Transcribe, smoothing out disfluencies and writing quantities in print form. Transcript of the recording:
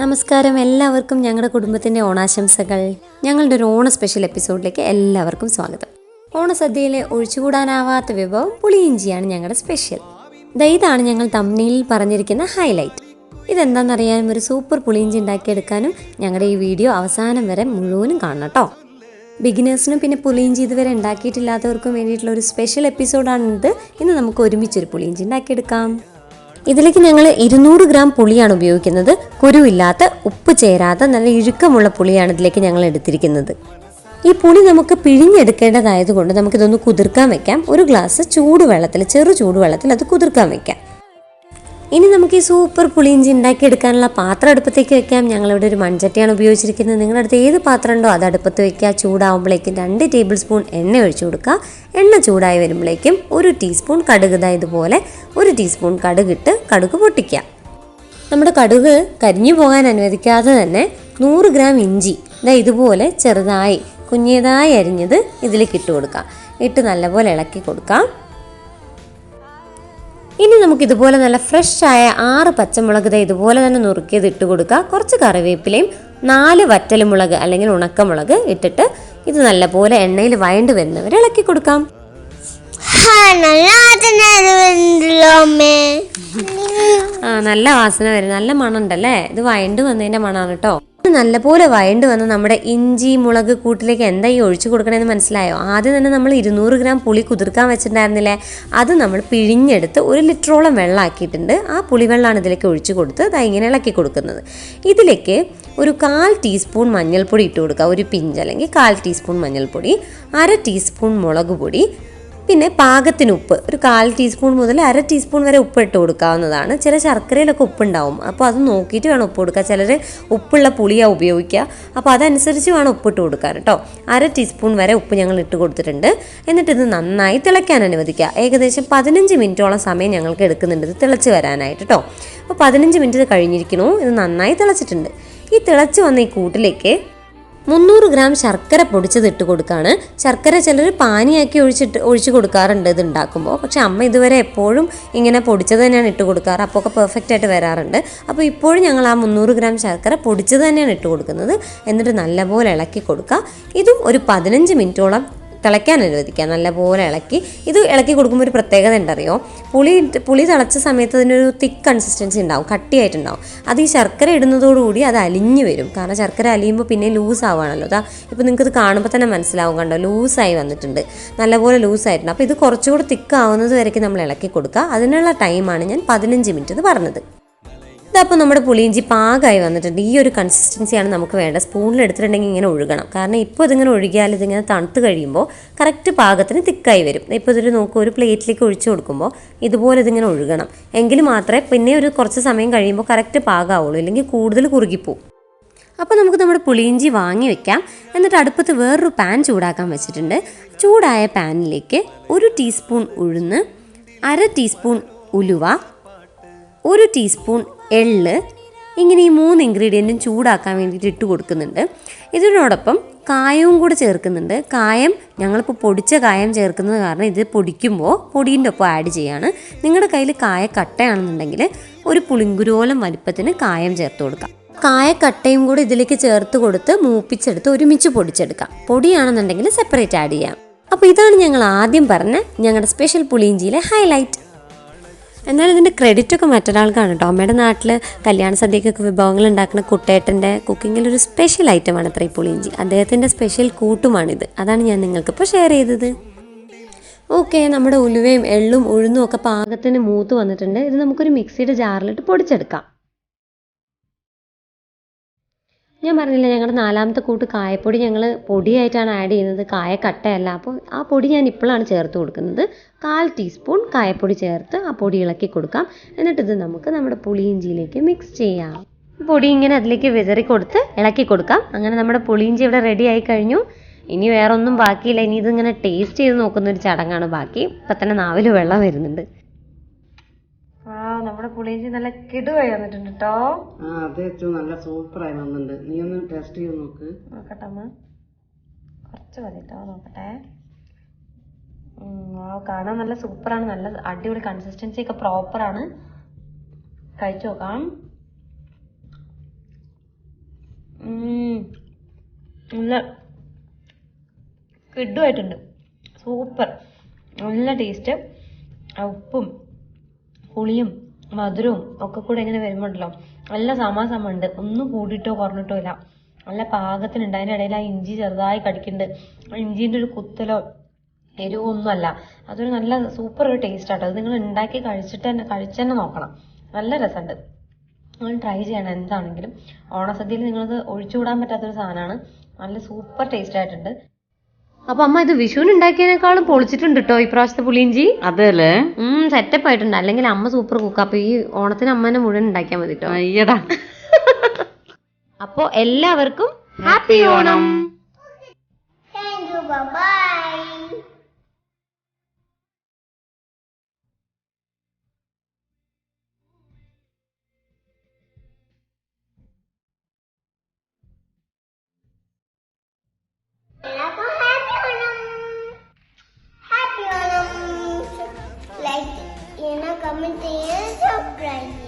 നമസ്കാരം, എല്ലാവർക്കും ഞങ്ങളുടെ കുടുംബത്തിൻ്റെ ഓണാശംസകൾ. ഞങ്ങളുടെ ഒരു ഓണ സ്പെഷ്യൽ എപ്പിസോഡിലേക്ക് എല്ലാവർക്കും സ്വാഗതം. ഓണസദ്യയിലെ ഒഴിച്ചുകൂടാനാവാത്ത വിഭവം പുളിയിഞ്ചിയാണ് ഞങ്ങളുടെ സ്പെഷ്യൽ. ഇതാണ് ഞങ്ങൾ തംബ്നെയിലിൽ പറഞ്ഞിരിക്കുന്ന ഹൈലൈറ്റ്. ഇതെന്താണെന്നറിയാനും ഒരു സൂപ്പർ പുളിയിഞ്ചി ഉണ്ടാക്കിയെടുക്കാനും ഞങ്ങളുടെ ഈ വീഡിയോ അവസാനം വരെ മുഴുവനും കാണണം കേട്ടോ. ബിഗിനേഴ്സിനും പിന്നെ പുളിയിഞ്ചി ഇതുവരെ ഉണ്ടാക്കിയിട്ടില്ലാത്തവർക്കും വേണ്ടിയിട്ടുള്ള ഒരു സ്പെഷ്യൽ എപ്പിസോഡാണിത്. ഇന്ന് നമുക്ക് ഒരുമിച്ചൊരു പുളിയിഞ്ചി ഉണ്ടാക്കിയെടുക്കാം. ഇതിലേക്ക് ഞങ്ങൾ 200 ഗ്രാം പുളിയാണ് ഉപയോഗിക്കുന്നത്. കുരുവില്ലാത്ത, ഉപ്പ് ചേരാത്ത നല്ല ഇഴുക്കമുള്ള പുളിയാണ് ഇതിലേക്ക് ഞങ്ങൾ എടുത്തിരിക്കുന്നത്. ഈ പുളി നമുക്ക് പിഴിഞ്ഞെടുക്കേണ്ടതായതുകൊണ്ട് നമുക്കിതൊന്ന് കുതിർക്കാൻ വെക്കാം. ഒരു ഗ്ലാസ് ചൂടുവെള്ളത്തിൽ, ചെറു ചൂടുവെള്ളത്തിൽ അത് കുതിർക്കാൻ വെക്കാം. ഇനി നമുക്ക് ഈ സൂപ്പർ പുളിയിഞ്ചി ഉണ്ടാക്കിയെടുക്കാനുള്ള പാത്രം അടുപ്പത്തേക്ക് വെക്കാം. ഞങ്ങളിവിടെ ഒരു മൺചട്ടിയാണ് ഉപയോഗിച്ചിരിക്കുന്നത്. നിങ്ങളുടെ അടുത്ത് ഏത് പാത്രം ഉണ്ടോ അത് അടുപ്പത്ത് വെക്കുക. ചൂടാവുമ്പോഴേക്കും 2 ടേബിൾ സ്പൂൺ എണ്ണ ഒഴിച്ചു കൊടുക്കുക. എണ്ണ ചൂടായി വരുമ്പോഴേക്കും 1 ടീസ്പൂൺ കടുക്, ഇതുപോലെ 1 ടീസ്പൂൺ കടുകിട്ട് കടുക് പൊട്ടിക്കുക. നമ്മുടെ കടുക് കരിഞ്ഞു പോകാൻ അനുവദിക്കാതെ തന്നെ 100 ഗ്രാം ഇഞ്ചി ഇതുപോലെ ചെറുതായി കുഞ്ഞേതായി അരിഞ്ഞത് ഇതിലേക്ക് ഇട്ട് കൊടുക്കാം. ഇട്ട് നല്ലപോലെ ഇളക്കി കൊടുക്കാം. ഇനി നമുക്കിതുപോലെ നല്ല ഫ്രഷായ 6 പച്ചമുളക് ഇതുപോലെ തന്നെ നുറുക്കിയത് ഇട്ട് കൊടുക്കുക. കുറച്ച് കറിവേപ്പിലയും 4 വറ്റൽമുളക് അല്ലെങ്കിൽ ഉണക്കമുളക് ഇട്ടിട്ട് ഇത് നല്ലപോലെ എണ്ണയിൽ വഴണ്ട് വരുന്നവരെ ഇളക്കി കൊടുക്കാം. നല്ല വാസന വരും, നല്ല മണം ഉണ്ടല്ലേ. ഇത് വഴണ്ട് വന്നതിന്റെ മണമാണ് കേട്ടോ. നല്ലപോലെ വഴണ്ട് വന്ന് നമ്മുടെ ഇഞ്ചി മുളക് കൂട്ടിലേക്ക് എന്താ ഈ ഒഴിച്ചു കൊടുക്കണമെന്ന് മനസ്സിലായോ? ആദ്യം തന്നെ നമ്മൾ 200 ഗ്രാം പുളി കുതിർക്കാൻ വെച്ചിട്ടുണ്ടായിരുന്നില്ലേ, അത് നമ്മൾ പിഴിഞ്ഞെടുത്ത് 1 ലിറ്ററോളം വെള്ളമാക്കിയിട്ടുണ്ട്. ആ പുളിവെള്ളമാണ് ഇതിലേക്ക് ഒഴിച്ചു കൊടുത്ത് ഇങ്ങനെ ഇളക്കി കൊടുക്കുന്നത്. ഇതിലേക്ക് ഒരു 1/4 ടീസ്പൂൺ മഞ്ഞൾപ്പൊടി ഇട്ട് കൊടുക്കുക. ഒരു പിഞ്ച് അല്ലെങ്കിൽ 1/4 ടീസ്പൂൺ മഞ്ഞൾപ്പൊടി, 1/2 ടീസ്പൂൺ മുളക് പൊടി, പിന്നെ പാകത്തിന് ഉപ്പ്. ഒരു 1/4 ടീസ്പൂൺ മുതൽ 1/2 ടീസ്പൂൺ വരെ ഉപ്പ് ഇട്ട് കൊടുക്കാവുന്നതാണ്. ചില ശർക്കരയിലൊക്കെ ഉപ്പുണ്ടാവും, അപ്പോൾ അത് നോക്കിയിട്ട് വേണം ഉപ്പ് കൊടുക്കുക. ചിലർ ഉപ്പുള്ള പുളിയാണ് ഉപയോഗിക്കുക, അപ്പോൾ അതനുസരിച്ച് വേണം ഉപ്പിട്ട് കൊടുക്കാൻ കേട്ടോ. 1/2 ടീസ്പൂൺ വരെ ഉപ്പ് ഞങ്ങൾ ഇട്ട് കൊടുത്തിട്ടുണ്ട്. എന്നിട്ട് ഇത് നന്നായി തിളയ്ക്കാൻ അനുവദിക്കുക. ഏകദേശം 15 മിനിറ്റോളം സമയം ഞങ്ങൾക്ക് എടുക്കുന്നുണ്ട് ഇത് തിളച്ച് വരാനായിട്ട് കേട്ടോ. അപ്പോൾ 15 മിനിറ്റ് കഴിഞ്ഞിരിക്കണു. ഇത് നന്നായി തിളച്ചിട്ടുണ്ട്. ഈ തിളച്ച് വന്ന ഈ കൂട്ടിലേക്ക് 300 ഗ്രാം ശർക്കര പൊടിച്ചത് ഇട്ട് കൊടുക്കുകയാണ്. ശർക്കര ചിലർ പാനിയാക്കി ഒഴിച്ച് കൊടുക്കാറുണ്ട് ഇത് ഉണ്ടാക്കുമ്പോൾ. പക്ഷെ അമ്മ ഇതുവരെ എപ്പോഴും ഇങ്ങനെ പൊടിച്ചത് തന്നെയാണ് ഇട്ട് കൊടുക്കാറ്. അപ്പോൾ ഒക്കെ പെർഫെക്റ്റ് ആയിട്ട് വരാറുണ്ട്. അപ്പോൾ ഇപ്പോഴും ഞങ്ങൾ ആ 300 ഗ്രാം ശർക്കര പൊടിച്ചത് തന്നെയാണ് ഇട്ട് കൊടുക്കുന്നത്. എന്നിട്ട് നല്ലപോലെ ഇളക്കി കൊടുക്കുക. ഇതും ഒരു 15 മിനിറ്റോളം തിളയ്ക്കാൻ അനുവദിക്കുക. നല്ലപോലെ ഇളക്കി. ഇത് ഇളക്കി കൊടുക്കുമ്പോൾ ഒരു പ്രത്യേകത ഉണ്ടറിയോ, പുളി തിളച്ച സമയത്ത് അതിനൊരു തിക്ക് കൺസിസ്റ്റൻസി ഉണ്ടാവും, കട്ടിയായിട്ടുണ്ടാവും. അത് ഈ ശർക്കര ഇടുന്നതോടുകൂടി അത് അലിഞ്ഞു വരും. കാരണം ശർക്കര അലിയുമ്പോൾ പിന്നെ ലൂസ് ആവുകയാണല്ലോ. ഇപ്പോൾ നിങ്ങൾക്കത് കാണുമ്പോൾ തന്നെ മനസ്സിലാവും, കണ്ടോ, ലൂസായി വന്നിട്ടുണ്ട്, നല്ലപോലെ ലൂസായിട്ടുണ്ട്. അപ്പോൾ ഇത് കുറച്ചുകൂടി തിക്ക് ആവുന്നത് വരയ്ക്ക് നമ്മൾ ഇളക്കി കൊടുക്കുക. അതിനുള്ള ടൈമാണ് ഞാൻ 15 മിനിറ്റ് എന്ന് പറഞ്ഞത്. ഇതപ്പോൾ നമ്മുടെ പുളിയിഞ്ചി പാകമായി വന്നിട്ടുണ്ട്. ഈ ഒരു കൺസിസ്റ്റൻസിയാണ് നമുക്ക് വേണ്ട. സ്പൂണിൽ എടുത്തിട്ടുണ്ടെങ്കിൽ ഇങ്ങനെ ഒഴുകണം. കാരണം ഇപ്പോൾ ഇതിങ്ങനെ ഒഴുകിയാൽ ഇതിങ്ങനെ തണുത്ത് കഴിയുമ്പോൾ കറക്റ്റ് പാകത്തിന് തിക്കായി വരും. ഇപ്പോൾ ഇതൊരു നോക്കുക, ഒരു പ്ലേറ്റിലേക്ക് ഒഴിച്ചു കൊടുക്കുമ്പോൾ ഇതുപോലെ ഇതിങ്ങനെ ഒഴുകണം. എങ്കിൽ മാത്രമേ പിന്നെ ഒരു കുറച്ച് സമയം കഴിയുമ്പോൾ കറക്റ്റ് പാകമാവുള്ളൂ, ഇല്ലെങ്കിൽ കൂടുതൽ കുറുകിപ്പോവും. അപ്പോൾ നമുക്ക് നമ്മുടെ പുളിയിഞ്ചി വാങ്ങി വെക്കാം. എന്നിട്ട് അടുപ്പത്ത് വേറൊരു പാൻ ചൂടാക്കാൻ വെച്ചിട്ടുണ്ട്. ചൂടായ പാനിലേക്ക് 1 ടീസ്പൂൺ ഉഴുന്ന്, 1/2 ടീസ്പൂൺ ഉലുവ, 1 ടീസ്പൂൺ എള്ള്, ഇങ്ങനെ ഈ 3 ഇൻഗ്രീഡിയൻറ്റും ചൂടാക്കാൻ വേണ്ടിയിട്ട് ഇട്ട് കൊടുക്കുന്നുണ്ട്. ഇതിനോടൊപ്പം കായവും കൂടെ ചേർക്കുന്നുണ്ട്. കായം ഞങ്ങളിപ്പോൾ പൊടിച്ച കായം ചേർക്കുന്നത് കാരണം ഇത് പൊടിക്കുമ്പോൾ പൊടീൻ്റെ ഒപ്പം ആഡ് ചെയ്യാണ്. നിങ്ങളുടെ കയ്യിൽ കായ കട്ടയാണെന്നുണ്ടെങ്കിൽ ഒരു പുളിങ്കുരോളം വലിപ്പത്തിന് കായം ചേർത്ത് കൊടുക്കാം. കായക്കട്ടയും കൂടി ഇതിലേക്ക് ചേർത്ത് കൊടുത്ത് മൂപ്പിച്ചെടുത്ത് ഒരുമിച്ച് പൊടിച്ചെടുക്കാം. പൊടിയാണെന്നുണ്ടെങ്കിൽ സെപ്പറേറ്റ് ആഡ് ചെയ്യാം. അപ്പോൾ ഇതാണ് ഞങ്ങൾ ആദ്യം പറഞ്ഞ ഞങ്ങളുടെ സ്പെഷ്യൽ പുളിയിഞ്ചിയിലെ ഹൈലൈറ്റ്. എന്നാൽ ഇതിൻ്റെ ക്രെഡിറ്റൊക്കെ മറ്റൊരാൾക്കാണ് കേട്ടോ. അമ്മയുടെ നാട്ടിൽ കല്യാണ സദ്യക്കൊക്കെ വിഭവങ്ങൾ ഉണ്ടാക്കുന്ന കുട്ടേട്ടൻ്റെ കുക്കിങ്ങിലൊരു സ്പെഷ്യൽ ഐറ്റമാണ് ഈ പുളിയിഞ്ചി. അദ്ദേഹത്തിൻ്റെ സ്പെഷ്യൽ കൂട്ടുമാണിത്. അതാണ് ഞാൻ നിങ്ങൾക്കിപ്പോൾ ഷെയർ ചെയ്തത്. ഓക്കെ, നമ്മുടെ ഉലുവയും എള്ളും ഉഴുന്നും ഒക്കെ പാകത്തിന് മൂത്ത് വന്നിട്ടുണ്ട്. ഇത് നമുക്കൊരു മിക്സിയുടെ ജാറിലിട്ട് പൊടിച്ചെടുക്കാം. ഞാൻ പറഞ്ഞില്ല, ഞങ്ങളുടെ 4ാമത്തെ കൂട്ട് കായപ്പൊടി ഞങ്ങൾ പൊടിയായിട്ടാണ് ആഡ് ചെയ്യുന്നത്, കായക്കട്ടയല്ല. അപ്പോൾ ആ പൊടി ഞാൻ ഇപ്പോഴാണ് ചേർത്ത് കൊടുക്കുന്നത്. 1/4 ടീസ്പൂൺ കായപ്പൊടി ചേർത്ത് ആ പൊടി ഇളക്കി കൊടുക്കാം. എന്നിട്ടിത് നമുക്ക് നമ്മുടെ പുളിയിഞ്ചിയിലേക്ക് മിക്സ് ചെയ്യാം. പൊടി ഇങ്ങനെ അതിലേക്ക് വിതറി കൊടുത്ത് ഇളക്കി കൊടുക്കാം. അങ്ങനെ നമ്മുടെ പുളിയിഞ്ചി ഇവിടെ റെഡി ആയി കഴിഞ്ഞു. ഇനി വേറെ ഒന്നും ബാക്കിയില്ല. ഇനി ഇതിങ്ങനെ ടേസ്റ്റ് ചെയ്ത് നോക്കുന്നൊരു ചടങ്ങാണ് ബാക്കി. ഇപ്പം തന്നെ നാവിൽ വെള്ളം വരുന്നുണ്ട്. നമ്മുടെ പുളിയിഞ്ചി നല്ല കിടുവായി വന്നിട്ടുണ്ട് കേട്ടോ. അതെ, നല്ല സൂപ്പറായി വന്നിട്ടുണ്ട്. നീ ഒന്ന് ടേസ്റ്റ് ചെയ്ത് നോക്കട്ടെ അമ്മ. കുറച്ച് മതി കേട്ടോ, നോക്കട്ടെ. കാണാൻ നല്ല സൂപ്പറാണ്, നല്ല അടിപൊളി കൺസിസ്റ്റൻസി ഒക്കെ പ്രോപ്പറാണ്. കഴിച്ചു നോക്കാം. നല്ല കിഡുമായിട്ടുണ്ട്, സൂപ്പർ, നല്ല ടേസ്റ്റ്. ഉപ്പും പുളിയും മധുരവും ഒക്കെ കൂടെ ഇങ്ങനെ വരുമ്പോണ്ടല്ലോ നല്ല സമാസമുണ്ട്, ഒന്നും കൂടിയിട്ടോ കുറഞ്ഞിട്ടോ ഇല്ല, നല്ല പാകത്തിനുണ്ട്. അതിൻ്റെ ഇടയിൽ ആ ഇഞ്ചി ചെറുതായി കടിക്കുന്നുണ്ട്. ആ ഇഞ്ചിൻ്റെ ഒരു കുത്തലോ എരിവോ ഒന്നുമല്ല, അതൊരു നല്ല സൂപ്പർ ഒരു ടേസ്റ്റ് ആട്ടോ. അത് നിങ്ങൾ ഉണ്ടാക്കി കഴിച്ചു തന്നെ നോക്കണം, നല്ല രസമുണ്ട്. നിങ്ങൾ ട്രൈ ചെയ്യണം എന്താണെങ്കിലും. ഓണസദ്യയിൽ നിങ്ങളത് ഒഴിച്ചുകൂടാൻ പറ്റാത്തൊരു സാധനമാണ്, നല്ല സൂപ്പർ ടേസ്റ്റ് ആയിട്ടുണ്ട്. അപ്പൊ അമ്മ ഇത് വിഷുവിന് ഉണ്ടാക്കിയതിനേക്കാളും പൊളിച്ചിട്ടുണ്ട് കേട്ടോ ഇപ്രാവശ്യത്തെ പുളിയിഞ്ചി. അതെല്ലേ, സെറ്റപ്പ് ആയിട്ടുണ്ട്. അല്ലെങ്കിൽ അമ്മ സൂപ്പർ കുക്ക്. അപ്പൊ ഈ ഓണത്തിന് അമ്മനെ മുഴുവൻ ഉണ്ടാക്കിയാൽ മതി കേട്ടോ. അയ്യടാ. അപ്പൊ എല്ലാവർക്കും happy Onam. Thank you. Bye-bye. Happy Onam. Like, comment, and subscribe.